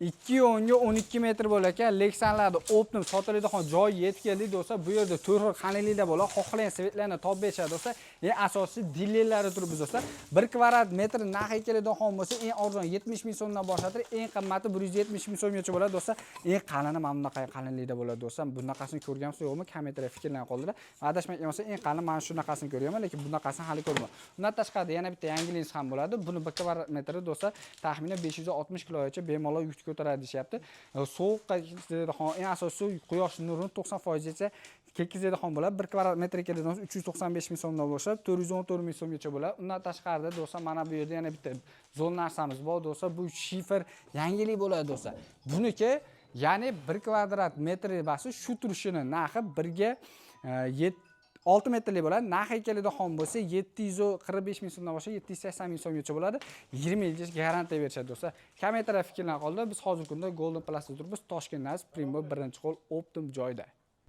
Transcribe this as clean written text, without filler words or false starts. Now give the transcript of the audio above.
2.10 ga 12 metr bo'lar ekan. Lexanlarda optim sotiladigan joy yetib keldik do'stlar. Bu yerda 4 xil qalinlikda bo'ladi. Xohlagan svetlarni topib berishadi do'stlar. Eng asosiy dillellari turibdi do'stlar. 1 kvadrat metr narxi keladigan bo'lsa, eng arzon 70 ming so'mdan boshlatir, eng qimmati 170 ming so'mgacha bo'ladi do'stlar. Eng qalini mana bunaqa qalinlikda bo'ladi do'stlar. Bunaqasini ko'rgansiz yo'qmi? Kommentariyada fikrlanib qoldilar. Adashmagan bo'lsa, eng qalin mana shunaqasini ko'rganman, lekin bunaqasini hali ko'rmadim. Undan tashqarida yana bitta yangilingiz ham bo'ladi. Buni 1 kvadrat metri do'stlar taxminan 560 kilogacha bemalol yuk ko'taradi deyapti. Sovuqqa eng asosiy quyosh nurini 90% gacha ketkazadigan bo'ladi. 1 kvadrat metr keladigan 395 ming so'mdan boshlab 414 ming so'mgacha bo'ladi. Undan tashqarida do'stlar mana bu yerda yana bitta zo'n narsamiz bor do'stlar. Bu shifer yangilik bo'ladi do'stlar. Buniki ya'ni 1 kvadrat metr basi shu turishini narxi 1 ga 6 metrlik bo'ladi. Narxi keladigan bo'lsa 745 ming so'mdan boshlab 780 ming so'mgacha bo'ladi. 20 yilgacha garantiya berishadi do'stlar. Kommentariyada fikrlanib qoldi. Biz hozirgi kunda Golden Plus'da turibmiz. Toshkentdagi Primboy 1-qo'l optim joyda.